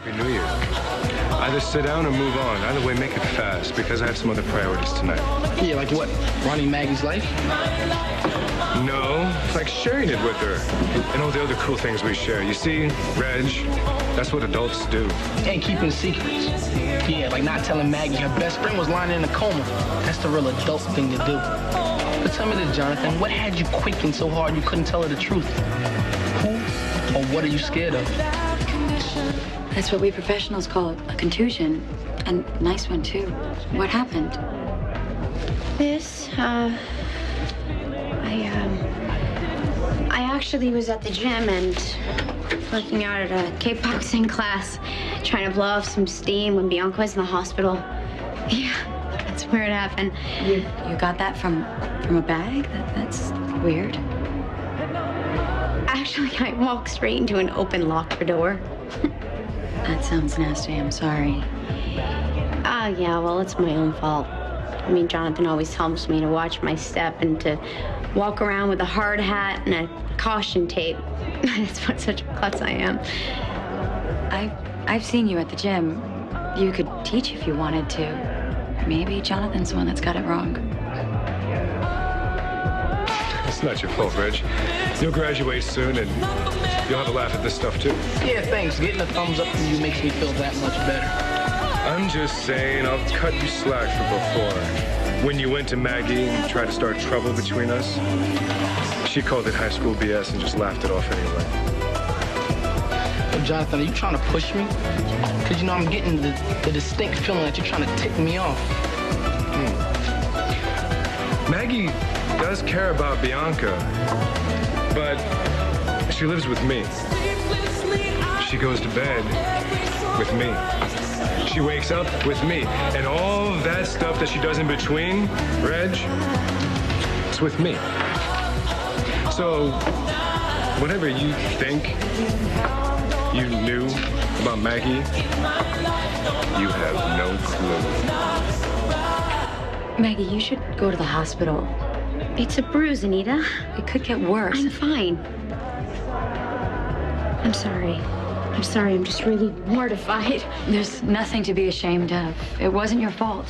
Happy New Year. Either sit down or move on. Either way, make it fast, because I have some other priorities tonight. Yeah, like what? Running Maggie's life? No, like sharing it with her. And all the other cool things we share. You see, Reg, that's what adults do. And keeping secrets. Yeah, like not telling Maggie her best friend was lying in a coma. That's the real adult thing to do. But tell me this, Jonathan, what had you quaking so hard you couldn't tell her the truth? Who or what are you scared of? That's what we professionals call a contusion. And a nice one, too. What happened? I actually was at the gym and working out at a kickboxing class, trying to blow off some steam when Bianca was in the hospital. Yeah, that's where it happened. You got that from a bag? That's weird. Actually, I walked straight into an open locker door. That sounds nasty. I'm sorry. Yeah, well, it's my own fault. I mean, Jonathan always tells me to watch my step and to walk around with a hard hat and a caution tape. That's what such a klutz I am. I've seen you at the gym. You could teach if you wanted to. Maybe Jonathan's the one that's got it wrong. It's not your fault, Reg. You'll graduate soon, and you'll have a laugh at this stuff, too. Yeah, thanks. Getting a thumbs up from you makes me feel that much better. I'm just saying, I'll cut you slack for before. When you went to Maggie and tried to start trouble between us, she called it high school BS and just laughed it off anyway. Well, Jonathan, are you trying to push me? Because, you know, I'm getting the distinct feeling that you're trying to tick me off. Maggie does care about Bianca, but she lives with me. She goes to bed with me. She wakes up with me. And all that stuff that she does in between, Reg, it's with me. So, whatever you think you knew about Maggie, you have no clue. Maggie, you should go to the hospital. It's a bruise, Anita. It could get worse. I'm fine. I'm sorry. I'm just really mortified. There's nothing to be ashamed of. It wasn't your fault.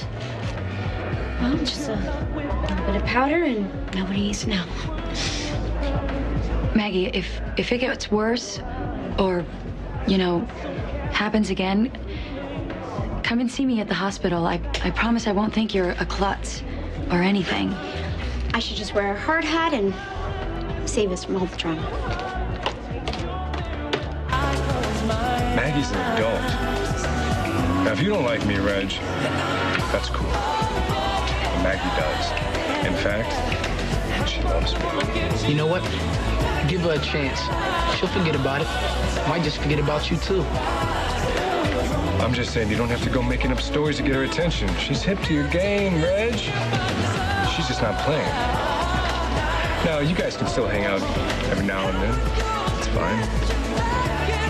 Well, just a little bit of powder and nobody needs to know. Maggie, if it gets worse or, you know, happens again, come and see me at the hospital. I promise I won't think you're a klutz or anything. I should just wear a hard hat and save us from all the drama. Maggie's an adult. Now, if you don't like me, Reg, that's cool. Maggie does. In fact, she loves me. You know what? Give her a chance. She'll forget about it. Might just forget about you, too. I'm just saying you don't have to go making up stories to get her attention. She's hip to your game, Reg. She's just not playing. Now, you guys can still hang out every now and then. It's fine.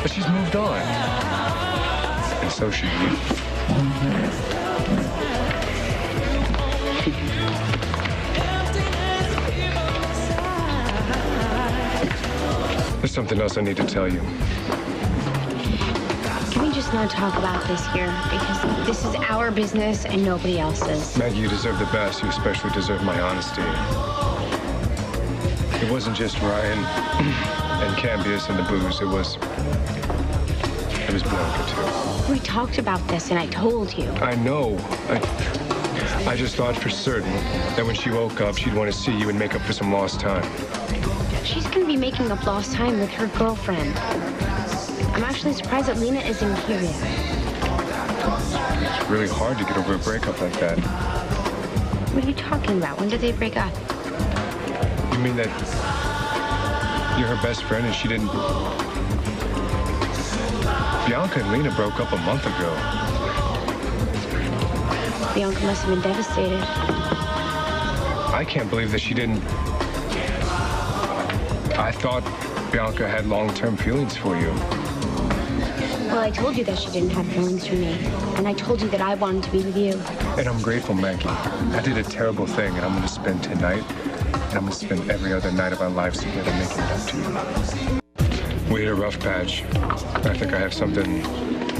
But she's moved on. And so should you. There's something else I need to tell you. Can we just not talk about this here? Because this is our business and nobody else's. Maggie, you deserve the best. You especially deserve my honesty. It wasn't just Ryan and Cambius and the booze. It was Bianca, too. We talked about this and I told you. I know. I just thought for certain that when she woke up, she'd want to see you and make up for some lost time. She's gonna be making up lost time with her girlfriend. I'm actually surprised that Lena isn't here yet. It's really hard to get over a breakup like that. What are you talking about? When did they break up? You mean that you're her best friend and she didn't... Bianca and Lena broke up a month ago. Bianca must have been devastated. I can't believe that she didn't... I thought Bianca had long-term feelings for you. Well, I told you that she didn't have feelings for me. And I told you that I wanted to be with you. And I'm grateful, Maggie. I did a terrible thing, and I'm going to spend tonight, and I'm going to spend every other night of our lives together making it up to you. We hit a rough patch. I think I have something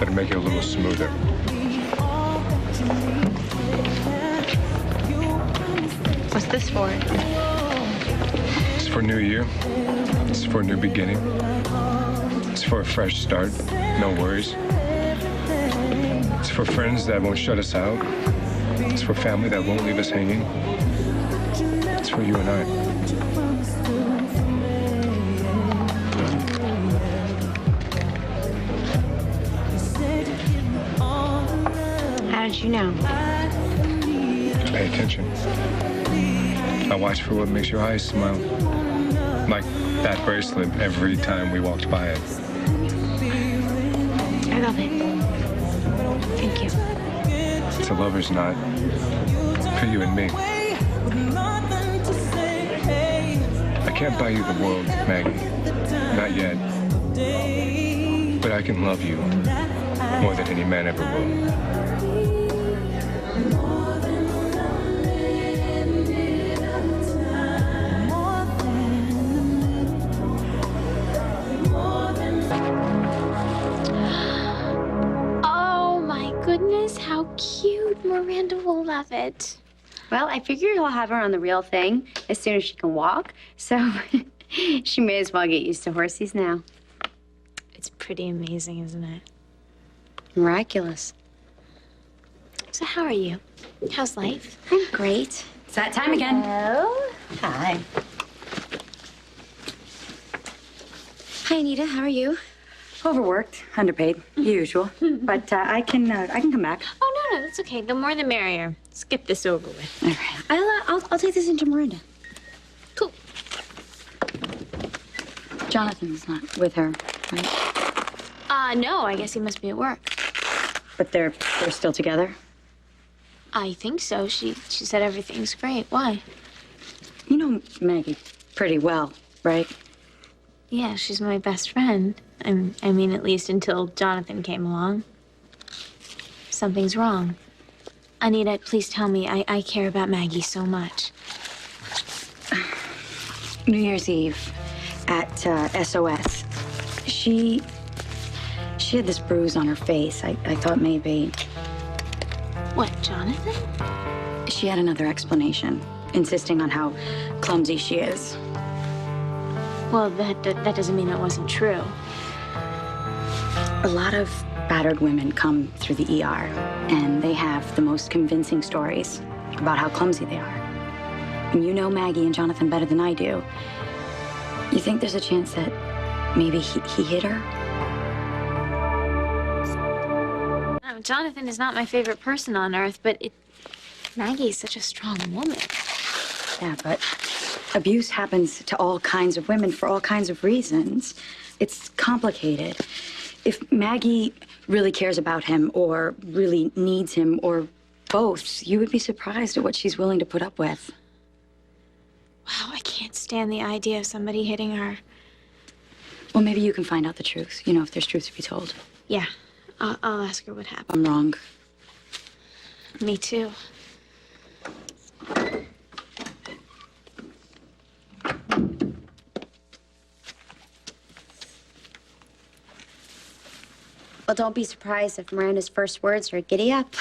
that'll make it a little smoother. What's this for? It's for New Year. It's for a new beginning. It's for a fresh start. No worries. It's for friends that won't shut us out. It's for family that won't leave us hanging. It's for you and I. How did you know? Pay attention. I watch for what makes your eyes smile. Like that bracelet every time we walked by it. I love it. Thank you. It's a lover's knot. For you and me. I can't buy you the world, Maggie. Not yet. But I can love you more than any man ever will. Goodness, how cute. Miranda will love it. Well, I figure you'll have her on the real thing as soon as she can walk. So she may as well get used to horsies now. It's pretty amazing, isn't it? Miraculous. So how are you? How's life? I'm great. It's that time again. Hello. Hi. Hi, Anita. How are you? Overworked, underpaid, usual. But I can come back. Oh, no, it's okay. The more the merrier. Let's get this over with. All right. I'll take this into Miranda. Cool. Jonathan's not with her, right? No, I guess he must be at work. But they're still together. I think so. She said everything's great. Why? You know Maggie pretty well, right? Yeah, she's my best friend. I mean, at least until Jonathan came along. Something's wrong. Anita, please tell me. I care about Maggie so much. New Year's Eve at SOS. She had this bruise on her face. I thought maybe... What, Jonathan? She had another explanation, insisting on how clumsy she is. Well, that doesn't mean it wasn't true. A lot of battered women come through the ER, and they have the most convincing stories about how clumsy they are. And you know Maggie and Jonathan better than I do. You think there's a chance that maybe he hit her? No, Jonathan is not my favorite person on earth, but Maggie is such a strong woman. Yeah, but abuse happens to all kinds of women for all kinds of reasons. It's complicated. If Maggie really cares about him or really needs him or both, you would be surprised at what she's willing to put up with. Wow, I can't stand the idea of somebody hitting her. Well, maybe you can find out the truth, you know, if there's truth to be told. Yeah, I'll ask her what happened. I'm wrong. Me too. Well, don't be surprised if Miranda's first words are giddy up.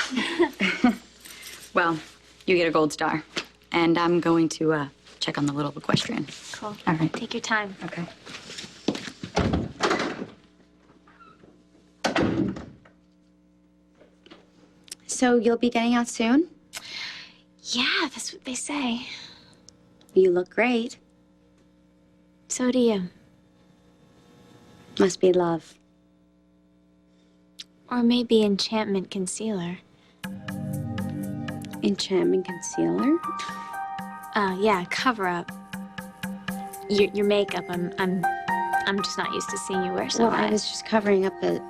Well, you get a gold star. And I'm going to check on the little equestrian. Cool. All right. Take your time. Okay. So you'll be getting out soon? Yeah, that's what they say. You look great. So do you. Must be love. Or maybe enchantment concealer. Enchantment concealer? Yeah, cover up. Your makeup. I'm just not used to seeing you wear so Well, much. I was just covering up a...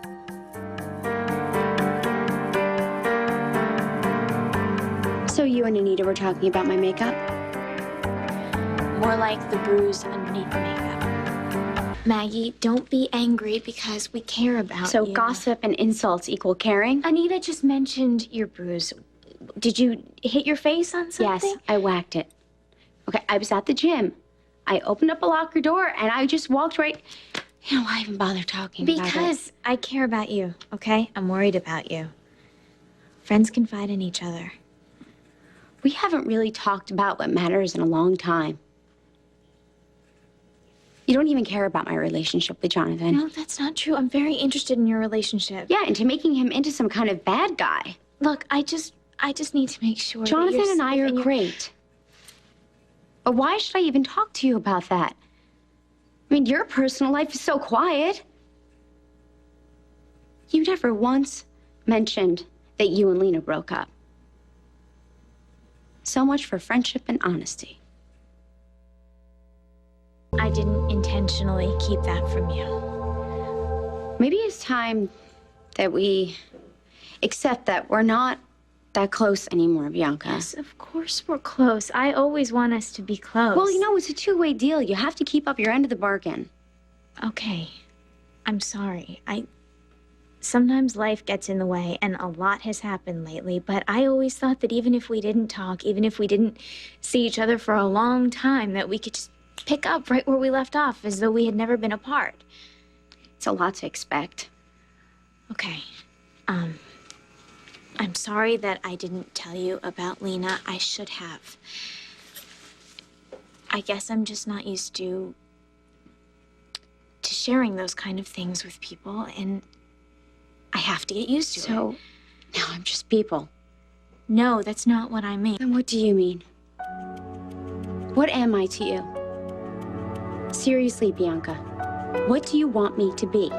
So you and Anita were talking about my makeup? More like the bruise underneath the makeup. Maggie, don't be angry because we care about So you. gossip and insults equal caring? Anita just mentioned your bruise. Did you hit your face on something? Yes, I whacked it. Okay, I was at the gym. I opened up a locker door and I just walked right... You know, why even bother talking about it? Because I care about you, okay? I'm worried about you. Friends confide in each other. We haven't really talked about what matters in a long time. You don't even care about my relationship with Jonathan. No, that's not true. I'm very interested in your relationship. Yeah, into making him into some kind of bad guy. Look, I just need to make sure Jonathan that you're and I safe are and you're- great. But why should I even talk to you about that? I mean, your personal life is so quiet. You never once mentioned that you and Lena broke up. So much for friendship and honesty. I didn't intentionally keep that from you. Maybe it's time that we accept that we're not that close anymore, Bianca. Yes, of course we're close. I always want us to be close. Well, you know, it's a two-way deal. You have to keep up your end of the bargain. Okay. I'm sorry. Sometimes life gets in the way, and a lot has happened lately, but I always thought that even if we didn't talk, even if we didn't see each other for a long time, that we could just pick up right where we left off, as though we had never been apart. It's a lot to expect. Okay. I'm sorry that I didn't tell you about Lena. I should have. I guess I'm just not used to sharing those kind of things with people, and I have to get used to it. So, now I'm just people. No, that's not what I mean. Then what do you mean? What am I to you? Seriously, Bianca, what do you want me to be?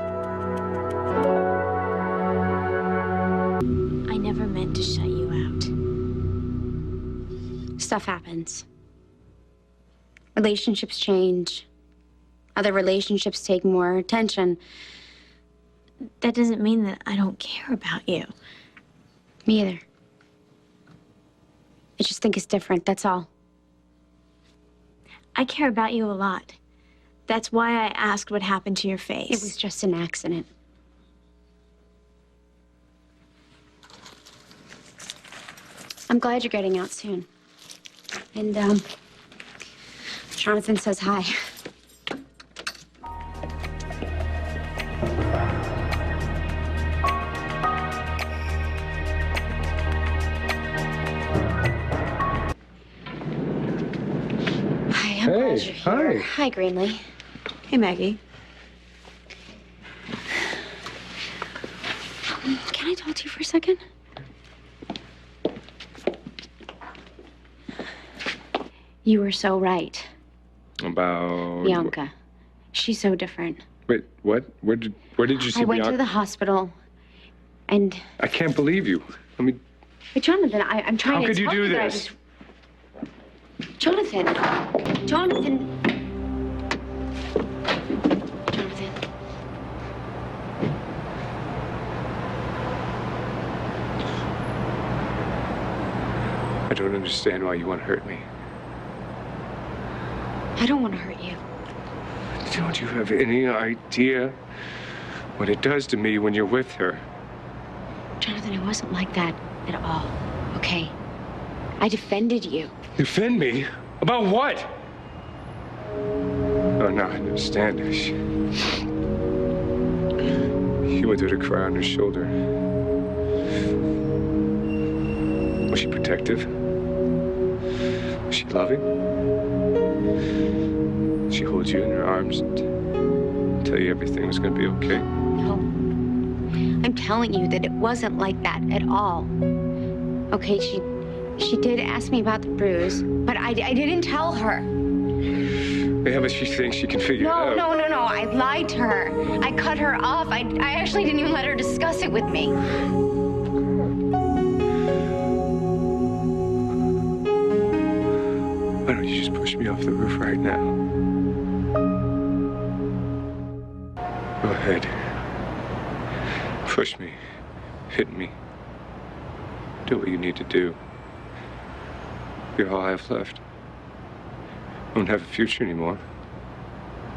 I never meant to shut you out. Stuff happens. Relationships change. Other relationships take more attention. That doesn't mean that I don't care about you. Me either. I just think it's different, that's all. I care about you a lot. That's why I asked what happened to your face. It was just an accident. I'm glad you're getting out soon. And, Jonathan says hi. Hi, I'm glad you're here. Hi. Hi, Greenlee. Hey, Maggie. Can I talk to you for a second? You were so right, About... Bianca. She's so different. Wait, what? Where did you see I went Bianca? to the hospital, and I can't believe you. I mean, but Jonathan, I'm trying how to could you tell do that I this? Jonathan. Jonathan. I don't understand why you want to hurt me. I don't want to hurt you. Don't you have any idea what it does to me when you're with her? Jonathan, I wasn't like that at all, okay? I defended you. Defend me? About what? Oh, now I understand. You wanted her to cry on her shoulder. Was she protective? Was she loving? Did she hold you in her arms and tell you everything was going to be okay? No. I'm telling you that it wasn't like that at all. Okay, she did ask me about the bruise, but I didn't tell her. Yeah, but she thinks she can figure it out. No. I lied to her. I cut her off. I actually didn't even let her discuss it with me. Why don't you just push me off the roof right now? Go ahead. Push me. Hit me. Do what you need to do. You're all I have left. I don't have a future anymore.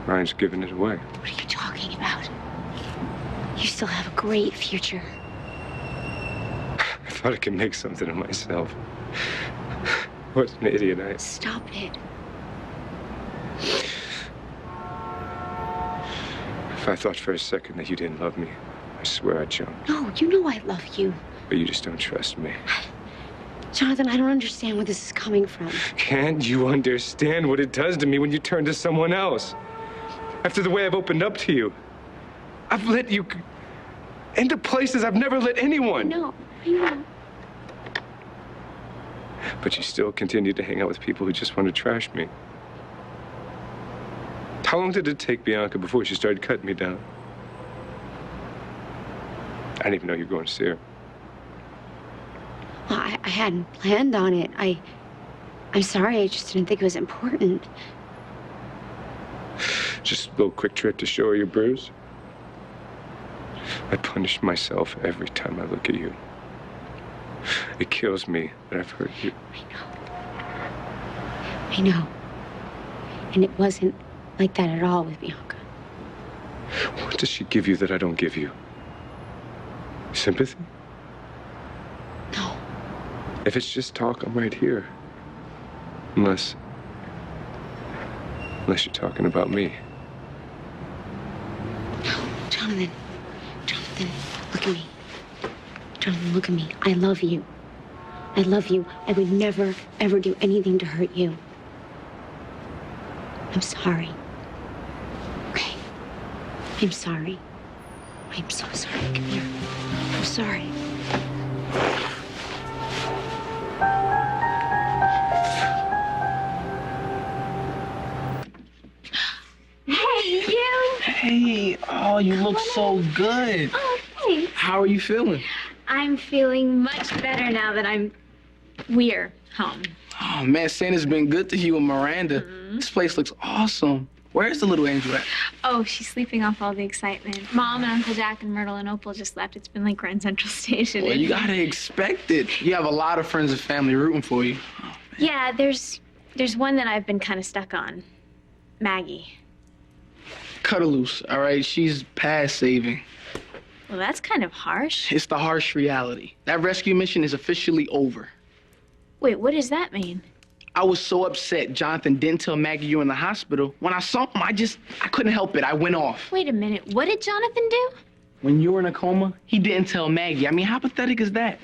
Ryan's giving it away. What are you talking about? You still have a great future. I thought I could make something of myself. What an idiot I am. Stop it. If I thought for a second that you didn't love me, I swear I'd jump. No, you know I love you. But you just don't trust me. Jonathan, I don't understand where this is coming from. Can't you understand what it does to me when you turn to someone else? After the way I've opened up to you. I've let you into places I've never let anyone. No, I know. But you still continue to hang out with people who just want to trash me. How long did it take Bianca before she started cutting me down? I didn't even know you were going to see her. Well, I hadn't planned on it. I'm sorry, I just didn't think it was important. Just a little quick trip to show her your bruise. I punish myself every time I look at you. It kills me that I've hurt you. I know. And it wasn't like that at all with Bianca. What does she give you that I don't give you? Sympathy? No. If it's just talk, I'm right here. Unless you're talking about me. No, Jonathan. Jonathan, look at me. Jonathan, look at me. I love you. I love you. I would never, ever do anything to hurt you. I'm sorry. Okay? I'm sorry. I'm so sorry. Come here. I'm sorry. Hey, you! Hey, oh, you look so good. Oh, thanks. How are you feeling? I'm feeling much better now that we're home. Oh, man, Santa's been good to you and Miranda. This place looks awesome. Where's the little angel at? Oh, she's sleeping off all the excitement. Mom and Uncle Jack and Myrtle and Opal just left. It's been like Grand Central Station. Well, you gotta expect it. You have a lot of friends and family rooting for you. Oh, Yeah, there's one that I've been kind of stuck on. Maggie. cut her loose, all right? She's past saving. Well, that's kind of harsh. It's the harsh reality. That rescue mission is officially over. Wait, what does that mean? I was so upset Jonathan didn't tell Maggie you were in the hospital. When I saw him, I couldn't help it. I went off. Wait a minute, what did Jonathan do? When you were in a coma, he didn't tell Maggie. I mean, how pathetic is that?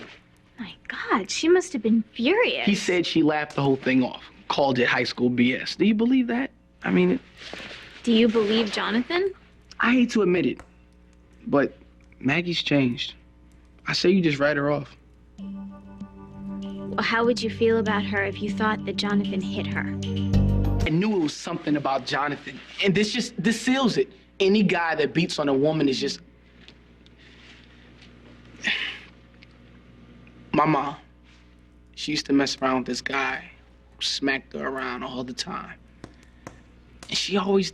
My God, she must have been furious. He said she laughed the whole thing off, called it high school BS. Do you believe that? I mean, Do you believe Jonathan? I hate to admit it, but Maggie's changed. I say you just write her off. Well, how would you feel about her if you thought that Jonathan hit her? I knew it was something about Jonathan, and this seals it. Any guy that beats on a woman is just... My mom, she used to mess around with this guy who smacked her around all the time. And she always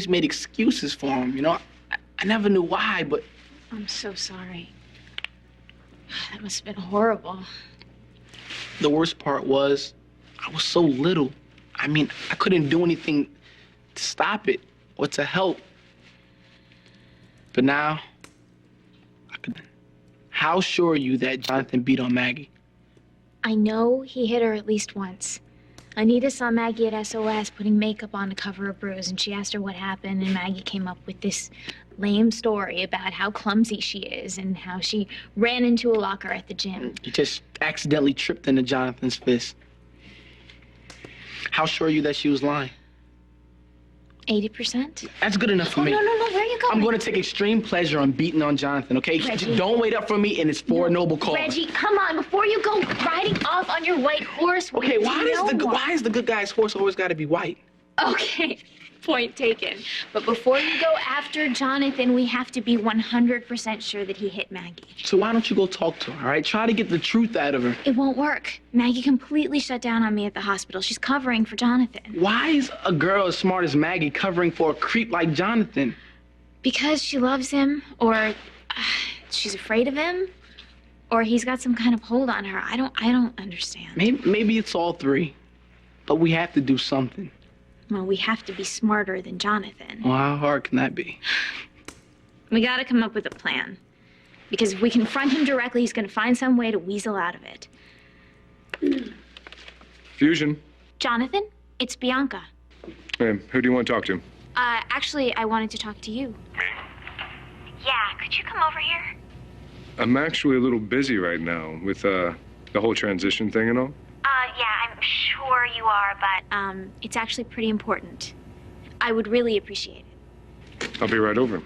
made excuses for him, you know? I never knew why, but... I'm so sorry. That must have been horrible. The worst part was, I was so little. I mean, I couldn't do anything to stop it or to help. But now, I could. How sure are you that Jonathan beat on Maggie? I know he hit her at least once. Anita saw Maggie at SOS putting makeup on to cover a bruise, and she asked her what happened, and Maggie came up with this lame story about how clumsy she is and how she ran into a locker at the gym. You just accidentally tripped into Jonathan's fist. How sure are you that she was lying? 80%? That's good enough for me. No, where are you going? I'm going to take extreme pleasure on beating on Jonathan, okay? Reggie. Don't wait up for me, and it's for a noble cause. Reggie, come on, before you go riding off on your white horse. Okay, why is the good guy's horse always got to be white? Okay, point taken. But before you go after Jonathan, we have to be 100% sure that he hit Maggie. So why don't you go talk to her, all right? Try to get the truth out of her. It won't work. Maggie completely shut down on me at the hospital. She's covering for Jonathan. Why is a girl as smart as Maggie covering for a creep like Jonathan? Because she loves him, or she's afraid of him, or he's got some kind of hold on her. I don't understand. Maybe it's all three, but we have to do something. Well, we have to be smarter than Jonathan. Well, how hard can that be? We gotta come up with a plan. Because if we confront him directly, he's gonna find some way to weasel out of it. Fusion. Jonathan, it's Bianca. Who do you want to talk to? Actually, I wanted to talk to you. Me? Yeah, could you come over here? I'm actually a little busy right now with the whole transition thing and all. Yeah, I'm sure you are, but, it's actually pretty important. I would really appreciate it. I'll be right over.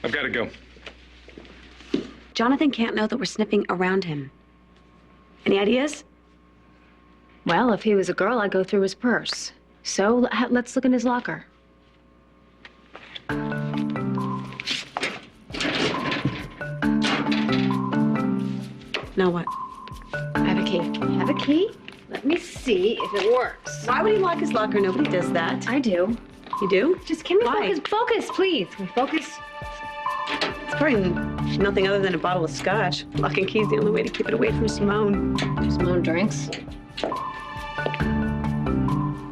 I've got to go. Jonathan can't know that we're sniffing around him. Any ideas? Well, if he was a girl, I'd go through his purse. So let's look in his locker. Now what? I have a key. Have a key? Let me see if it works. Why would he lock his locker? Nobody does that. I do. You do? Just give me Why? focus, please. Can we focus? It's probably nothing other than a bottle of scotch. Lock and key's the only way to keep it away from Simone. Simone drinks.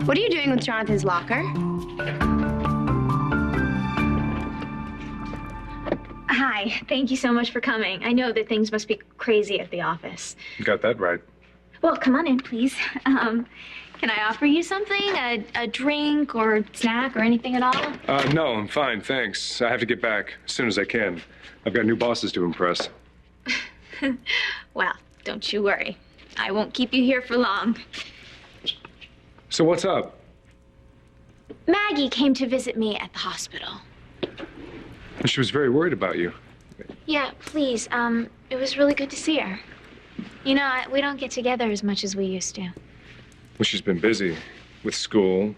What are you doing with Jonathan's locker? Hi, thank you so much for coming. I know that things must be crazy at the office. You got that right. Well, come on in, please. Can I offer you something? A drink or snack or anything at all? No, I'm fine, thanks. I have to get back as soon as I can. I've got new bosses to impress. Well, don't you worry. I won't keep you here for long. So what's up? Maggie came to visit me at the hospital. She was very worried about you. Yeah, please. It was really good to see her. You know, we don't get together as much as we used to. Well, she's been busy with school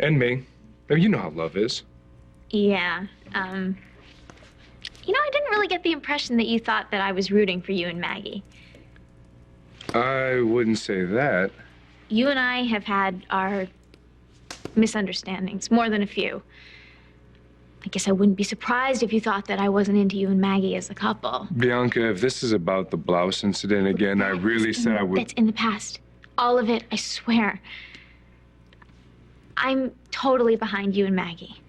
and me. I mean, you know how love is. Yeah. You know, I didn't really get the impression that you thought that I was rooting for you and Maggie. I wouldn't say that. You and I have had our misunderstandings, more than a few. I guess I wouldn't be surprised if you thought that I wasn't into you and Maggie as a couple. Bianca, if this is about the blouse incident again, I really said I would. That's in the past. All of it, I swear. I'm totally behind you and Maggie.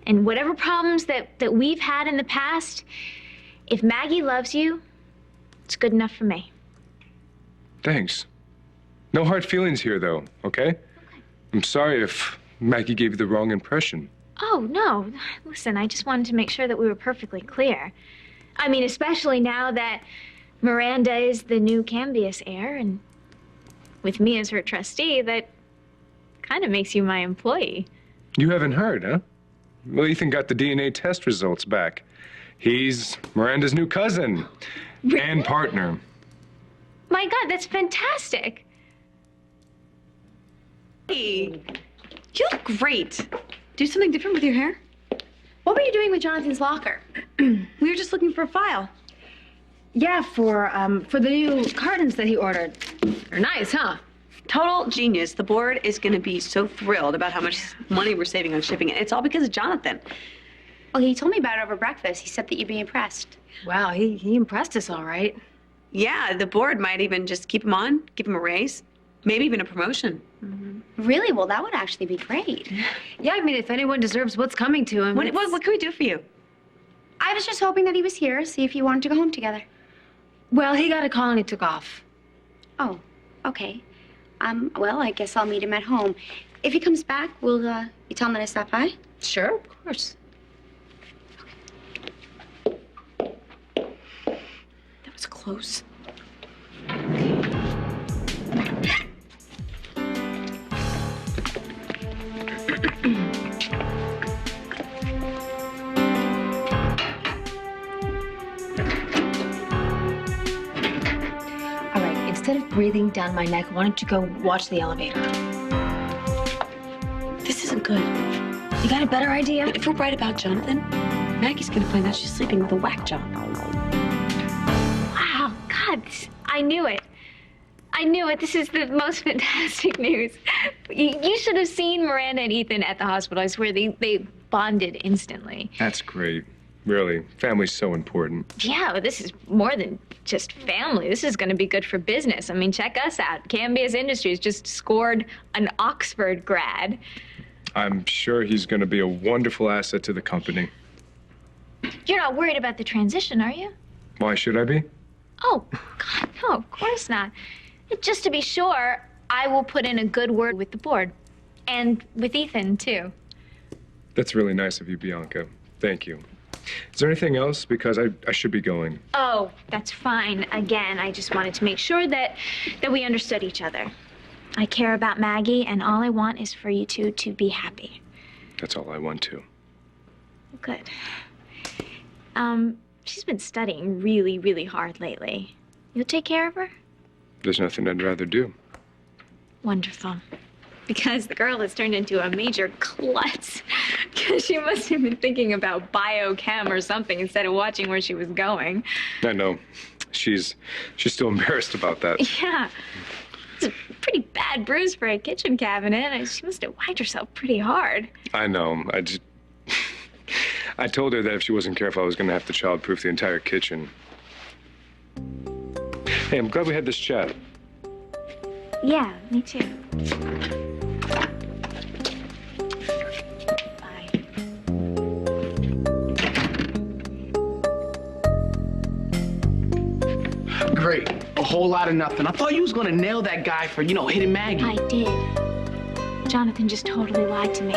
And whatever problems that we've had in the past, if Maggie loves you, it's good enough for me. Thanks. No hard feelings here, though, okay? I'm sorry if Maggie gave you the wrong impression. Oh, no. Listen, I just wanted to make sure that we were perfectly clear. I mean, especially now that Miranda is the new Cambius heir, and with me as her trustee, that kind of makes you my employee. You haven't heard, huh? Well, Ethan got the DNA test results back. He's Miranda's new cousin and partner. My God, that's fantastic. Hey, you look great. Do something different with your hair? What were you doing with Jonathan's locker? We were just looking for a file. Yeah, for the new cartons that he ordered. They're nice, huh? Total genius. The board is going to be so thrilled about how much money we're saving on shipping it. It's all because of Jonathan. Well, he told me about it over breakfast. He said that you'd be impressed. Wow, he impressed us all right. Yeah, the board might even just keep him on, give him a raise, maybe even a promotion. Really? Well, that would actually be great. Yeah, I mean, if anyone deserves what's coming to him. What can we do for you? I was just hoping that he was here, see if you wanted to go home together. Well, he got a call and he took off. Oh, okay. Well, I guess I'll meet him at home. If he comes back, will you tell him that I stopped by? Sure, of course. That was close. All right, instead of breathing down my neck, why don't you go watch the elevator? This isn't good. You got a better idea? If we're right about Jonathan, Maggie's gonna find out she's sleeping with a whack job. Wow, God, I knew it. I knew it. This is the most fantastic news. You should have seen Miranda and Ethan at the hospital. I swear, they bonded instantly. That's great. Really. Family's so important. Yeah, but this is more than just family. This is going to be good for business. I mean, check us out. Cambius Industries just scored an Oxford grad. I'm sure he's going to be a wonderful asset to the company. You're not worried about the transition, are you? Why should I be? Oh, God, no, of course not. Just to be sure, I will put in a good word with the board. And with Ethan, too. That's really nice of you, Bianca. Thank you. Is there anything else? Because I should be going. Oh, that's fine. Again, I just wanted to make sure that we understood each other. I care about Maggie, and all I want is for you two to be happy. That's all I want to. Good. She's been studying really, really hard lately. You'll take care of her? There's nothing I'd rather do. Wonderful. Because the girl has turned into a major klutz. Because she must have been thinking about biochem or something instead of watching where she was going. I know. She's still embarrassed about that. Yeah. It's a pretty bad bruise for a kitchen cabinet. She must have whacked herself pretty hard. I know. I told her that if she wasn't careful, I was going to have to childproof the entire kitchen. Hey, I'm glad we had this chat. Yeah, me too. Bye. Great. A whole lot of nothing. I thought you was gonna nail that guy for, hitting Maggie. I did. Jonathan just totally lied to me.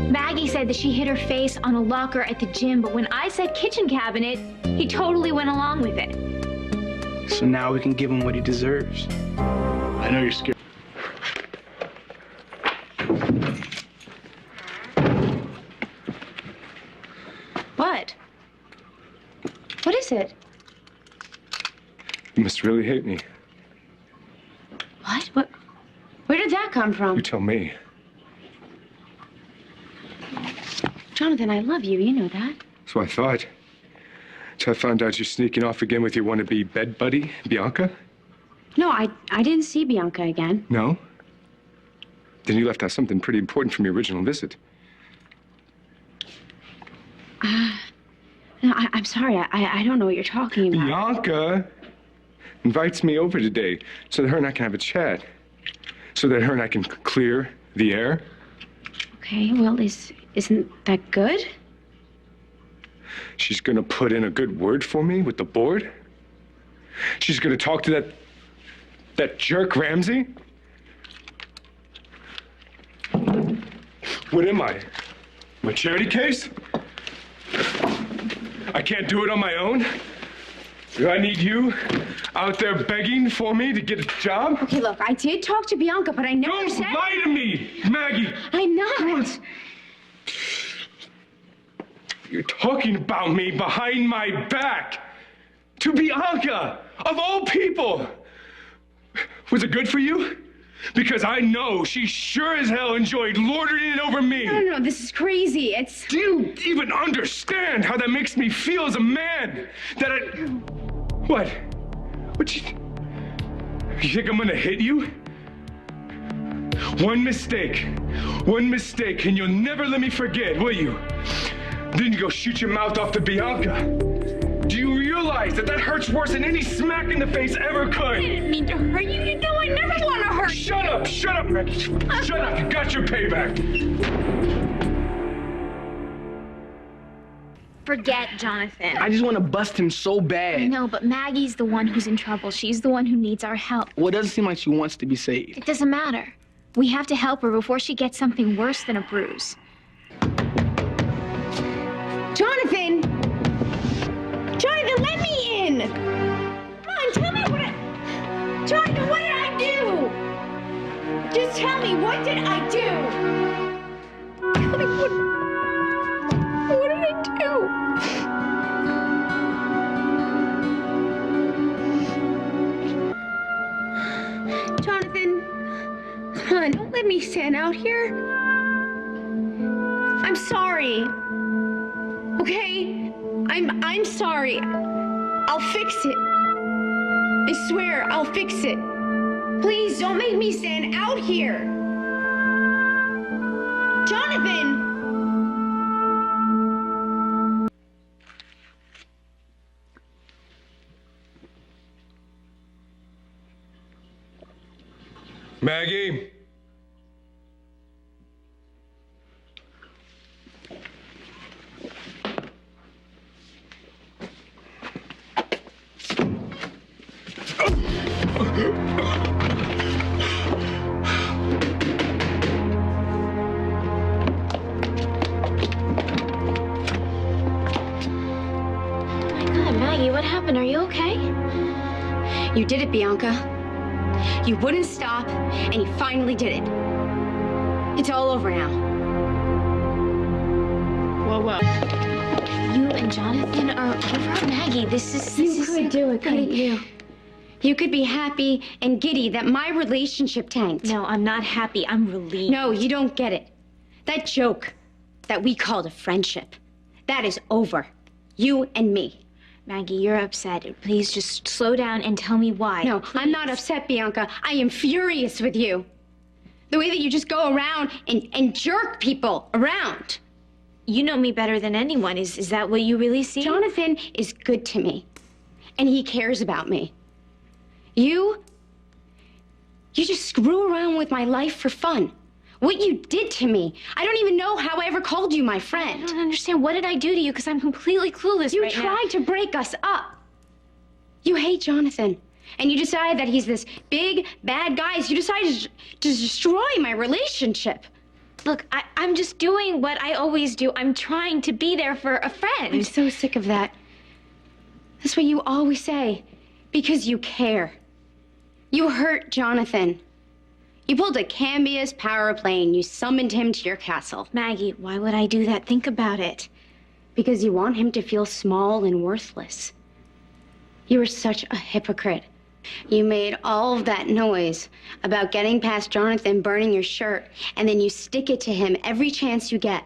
Maggie said that she hit her face on a locker at the gym, but when I said kitchen cabinet, he totally went along with it. So now we can give him what he deserves. I know you're scared. What? What is it? You must really hate me. What? Where did that come You from? tell me. Jonathan, I love you. You know that. So I thought. Till I found out you're sneaking off again with your wannabe bed buddy, Bianca? No, I didn't see Bianca again. No? Then you left out something pretty important from your original visit. No, I'm sorry. I don't know what you're talking about. Bianca invites me over today so that her and I can have a chat. So that her and I can clear the air. Okay, well, isn't that good? She's gonna put in a good word for me with the board. She's gonna talk to that jerk Ramsey. What am I? My charity case? I can't do it on my own? Do I need you out there begging for me to get a job? Okay, look, I did talk to Bianca, but I never Don't said... lie to me, Maggie! I'm not. You're talking about me behind my back. To Bianca, of all people. Was it good for you? Because I know she sure as hell enjoyed lording it over me. No, this is crazy. It's... Do you even understand how that makes me feel as a man? That I... What? You think I'm gonna hit you? One mistake, and you'll never let me forget, will you? Then you go shoot your mouth off to Bianca. Do you realize that hurts worse than any smack in the face ever could? I didn't mean to hurt you. You know I never want to hurt you. Shut up, Maggie. Shut up, you got your payback. Forget Jonathan. I just want to bust him so bad. I know, but Maggie's the one who's in trouble. She's the one who needs our help. Well, it doesn't seem like she wants to be saved. It doesn't matter. We have to help her before she gets something worse than a bruise. Jonathan! Jonathan, let me in! Come on, tell me what Jonathan, what did I do? Just tell me, what did I do? What did I do? Jonathan, come on, don't let me stand out here. I'm sorry. Okay? I'm sorry. I'll fix it. I swear, I'll fix it. Please don't make me stand out here. Jonathan! Maggie? happened? Are you okay? You did it, Bianca. You wouldn't stop, and you finally did it. It's all over now. Whoa. You and Jonathan are over Maggie. This is You could do it, couldn't you? You could be happy and giddy that my relationship tanked. No, I'm not happy. I'm relieved. No, you don't get it. That joke that we called a friendship, that is over. You and me. Maggie, you're upset. Please just slow down and tell me why. No, Please. I'm not upset, Bianca. I am furious with you. The way that you just go around and jerk people around. You know me better than anyone. Is that what you really see? Jonathan is good to me, and he cares about me. You just screw around with my life for fun. What you did to me, I don't even know how I ever called you my I friend. don't understand. What did I do to you? Because I'm completely clueless You right now. tried to break us up. You hate Jonathan, and you decided that he's this big, bad guy, so you decided to destroy my relationship. Look, I'm just doing what I always do. I'm trying to be there for a I'm friend. so sick of that. That's what you always say, because you care. You hurt Jonathan. You pulled a Cambius power plane. You summoned him to your castle. Maggie, why would I do that? Think about it. Because you want him to feel small and worthless. You were such a hypocrite. You made all of that noise about getting past Jonathan burning your shirt, and then you stick it to him every chance you get.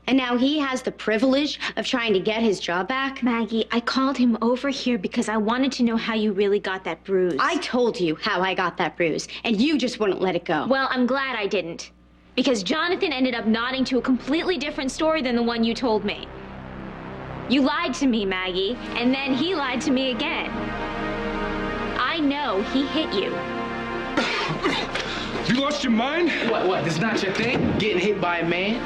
And now he has the privilege of trying to get his job back. Maggie, I called him over here because I wanted to know how you really got that bruise. I told you how I got that bruise, and you just wouldn't let it go. Well, I'm glad I didn't. Because Jonathan ended up nodding to a completely different story than the one you told me. You lied to me, Maggie, and then he lied to me again. I know he hit you. You lost your mind? What? This is not your thing? Getting hit by a man?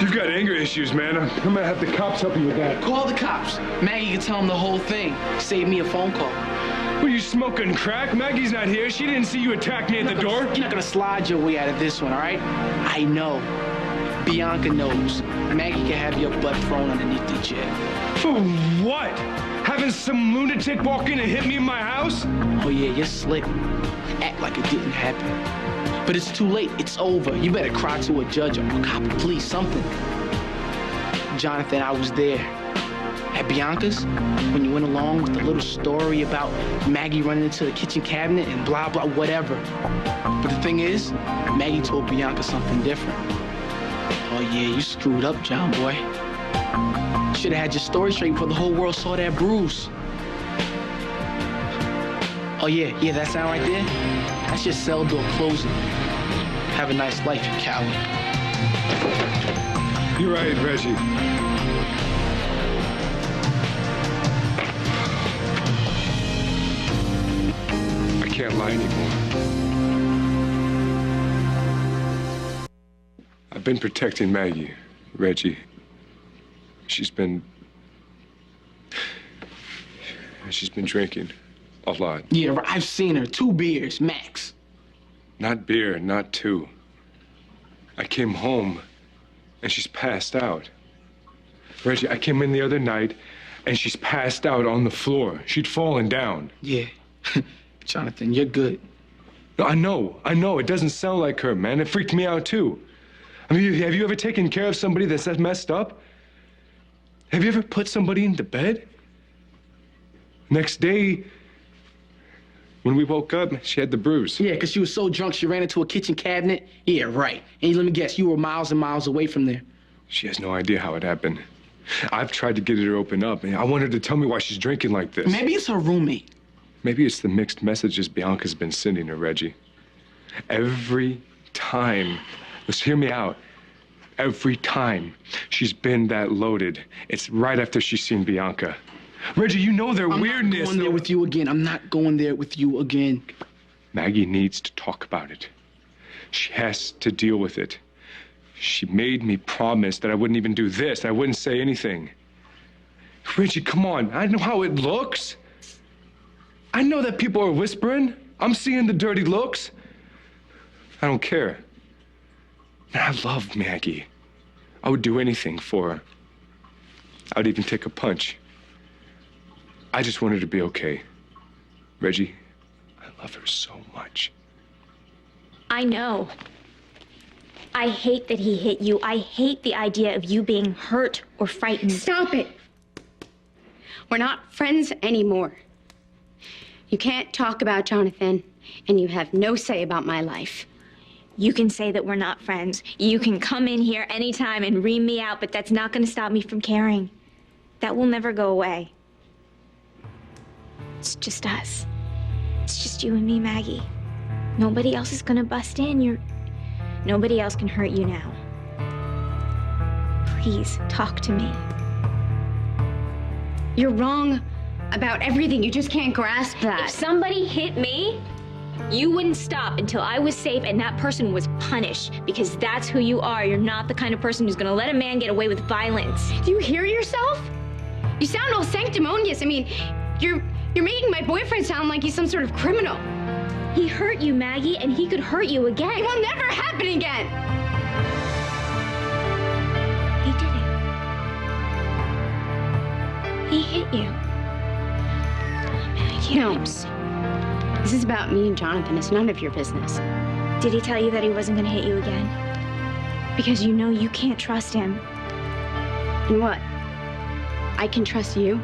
You've got anger issues, man. I'm gonna have the cops help you with that. Call the cops. Maggie can tell them the whole thing. Save me a phone call. What, are you smoking crack? Maggie's not here. She didn't see you attack me at the door. You're not gonna slide your way out of this one, all right? I know. Bianca knows. Maggie can have your butt thrown underneath the chair. For what? Having some lunatic walk in and hit me in my house? Oh yeah, you're slick. Act like it didn't happen. But it's too late. It's over. You better cry to a judge or a cop, please, something. Jonathan, I was there. At Bianca's, when you went along with the little story about Maggie running into the kitchen cabinet and blah, blah, whatever. But the thing is, Maggie told Bianca something different. Oh yeah, you screwed up, John boy. Should have had your story straight before the whole world saw that bruise. Oh yeah, that sound right there? That's your cell door closing. Have a nice life, you coward. You're right, Reggie. I can't lie anymore. I've been protecting Maggie, Reggie. She's been drinking a lot. Yeah, I've seen her. 2 beers, max. Not beer, not 2. I came home and she's passed out. Reggie, I came in the other night and she's passed out on the floor. She'd fallen down. Yeah. Jonathan, you're good. No, I know. It doesn't sound like her, man. It freaked me out, too. I mean, have you ever taken care of somebody that's that messed up? Have you ever put somebody into bed? Next day, when we woke up, she had the bruise. Yeah, because she was so drunk she ran into a kitchen cabinet. Yeah, right. And let me guess, you were miles and miles away from there. She has no idea how it happened. I've tried to get her to open up, and I want her to tell me why she's drinking like this. Maybe it's her roommate. Maybe it's the mixed messages Bianca's been sending her, Reggie. Every time, let's hear me out. Every time she's been that loaded, it's right after she's seen Bianca. Reggie, you know their weirdness. I'm not going there with you again. I'm not going there with you again. Maggie needs to talk about it. She has to deal with it. She made me promise that I wouldn't even do this. I wouldn't say anything. Reggie, come on. I know how it looks. I know that people are whispering. I'm seeing the dirty looks. I don't care. And I love Maggie. I would do anything for her. I would even take a punch. I just want her to be okay. Reggie, I love her so much. I know. I hate that he hit you. I hate the idea of you being hurt or frightened. Stop it. We're not friends anymore. You can't talk about Jonathan, and you have no say about my life. You can say that we're not friends. You can come in here anytime and ream me out, but that's not going to stop me from caring. That will never go away. It's just us. It's just you and me, Maggie. Nobody else is going to bust in. Nobody else can hurt you now. Please, talk to me. You're wrong about everything. You just can't grasp that. If somebody hit me, you wouldn't stop until I was safe and that person was punished, because that's who you are. You're not the kind of person who's gonna let a man get away with violence. Do you hear yourself? You sound all sanctimonious. I mean, you're making my boyfriend sound like he's some sort of criminal. He hurt you, Maggie, and he could hurt you again. It will never happen again. He did it. He hit you. Maggie, No. This is about me and Jonathan. It's none of your business. Did he tell you that he wasn't gonna hit you again? Because you know you can't trust him. And what? I can trust you?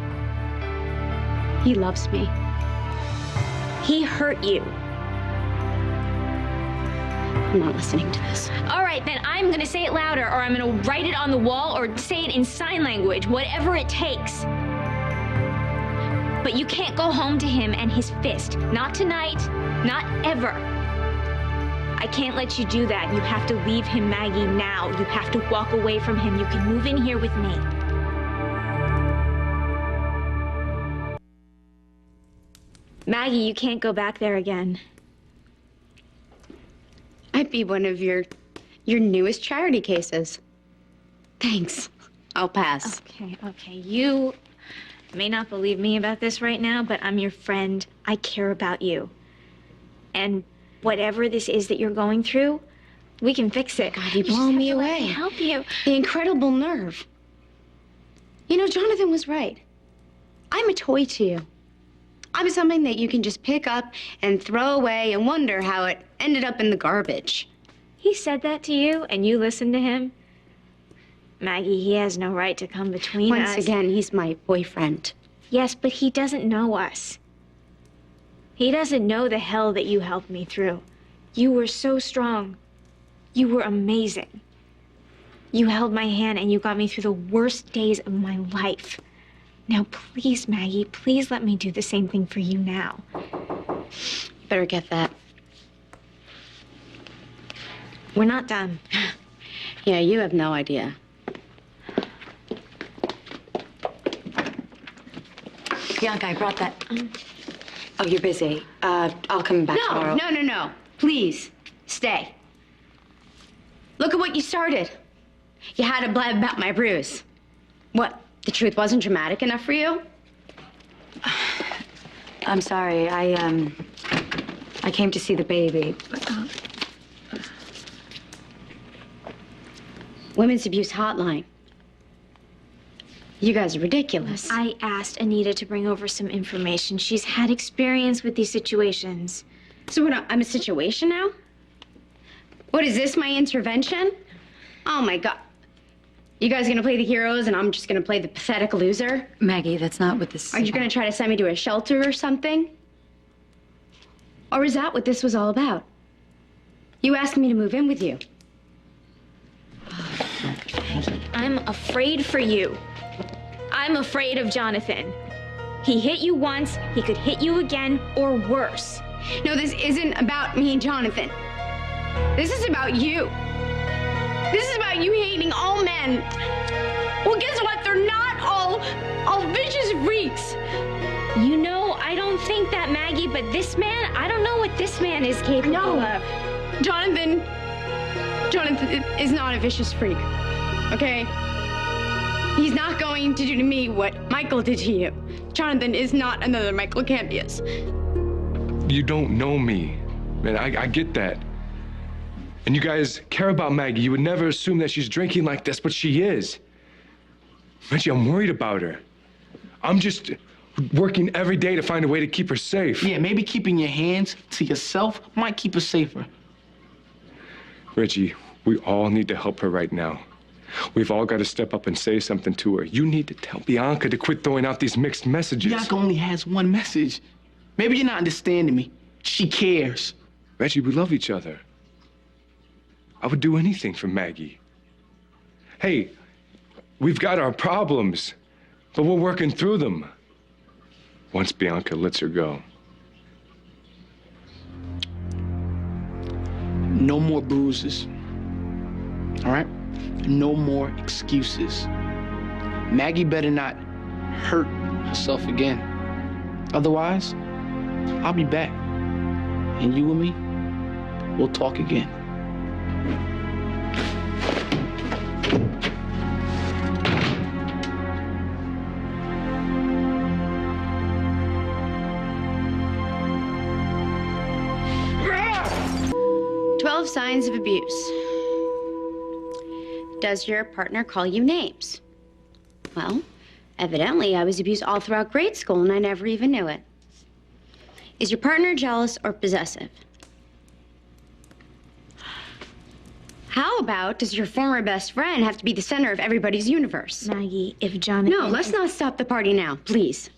He loves me. He hurt you. I'm not listening to this. All right, then I'm gonna say it louder, or I'm gonna write it on the wall, or say it in sign language, whatever it takes. But you can't go home to him and his fist. Not tonight, not ever. I can't let you do that. You have to leave him, Maggie, now. You have to walk away from him. You can move in here with me. Maggie, you can't go back there again. I'd be one of your newest charity cases. Thanks. I'll pass. Okay. You may not believe me about this right now, but I'm your friend. I care about you. And whatever this is that you're going through, we can fix it. God, you blow me away. Let me help you. The incredible nerve. You know, Jonathan was right. I'm a toy to you. I'm something that you can just pick up and throw away and wonder how it ended up in the garbage. He said that to you, and you listened to him? Maggie, he has no right to come between us. Once again, he's my boyfriend. Yes, but he doesn't know us. He doesn't know the hell that you helped me through. You were so strong. You were amazing. You held my hand and you got me through the worst days of my life. Now, please, Maggie, please let me do the same thing for you now. Better get that. We're not done. Yeah, you have no idea. Bianca, I brought that. Oh, you're busy. I'll come back tomorrow. No. Please, stay. Look at what you started. You had to blab about my bruise. What, the truth wasn't dramatic enough for you? I'm sorry. I came to see the baby. Women's Abuse Hotline. You guys are ridiculous. I asked Anita to bring over some information. She's had experience with these situations. So what, I'm a situation now? What, is this my intervention? Oh my God. You guys gonna play the heroes and I'm just gonna play the pathetic loser? Maggie, that's not what this... Are you gonna try to send me to a shelter or something? Or is that what this was all about? You asked me to move in with you. I'm afraid for you. I'm afraid of Jonathan. He hit you once, he could hit you again, or worse. No, this isn't about me and Jonathan. This is about you. This is about you hating all men. Well, guess what? They're not all vicious freaks. You know, I don't think that, Maggie, but this man, I don't know what this man is capable of. Jonathan is not a vicious freak, okay? He's not going to do to me what Michael did to you. Jonathan is not another Michael Campius. You don't know me, man. I get that. And you guys care about Maggie. You would never assume that she's drinking like this, but she is. Reggie, I'm worried about her. I'm just working every day to find a way to keep her safe. Yeah, maybe keeping your hands to yourself might keep her safer. Reggie, we all need to help her right now. We've all got to step up and say something to her. You need to tell Bianca to quit throwing out these mixed messages. Bianca only has one message. Maybe you're not understanding me. She cares. Reggie, we love each other. I would do anything for Maggie. Hey, we've got our problems, but we're working through them. Once Bianca lets her go. No more bruises. All right? No more excuses. Maggie better not hurt herself again. Otherwise, I'll be back. And you and me, we'll talk again. Ah! 12 signs of abuse. Does your partner call you names? Well, evidently I was abused all throughout grade school and I never even knew it. Is your partner jealous or possessive? How about, does your former best friend have to be the center of everybody's universe? Maggie, if Jonathan... No, let's not stop the party now, please.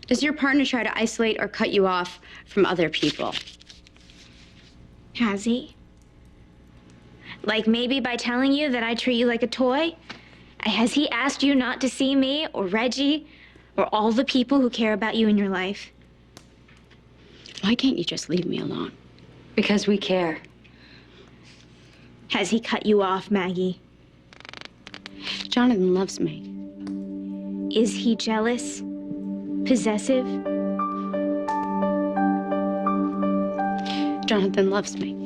Does your partner try to isolate or cut you off from other people? Has he? Like maybe by telling you that I treat you like a toy? Has he asked you not to see me or Reggie or all the people who care about you in your life? Why can't you just leave me alone? Because we care. Has he cut you off, Maggie? Jonathan loves me. Is he jealous? Possessive? Jonathan loves me.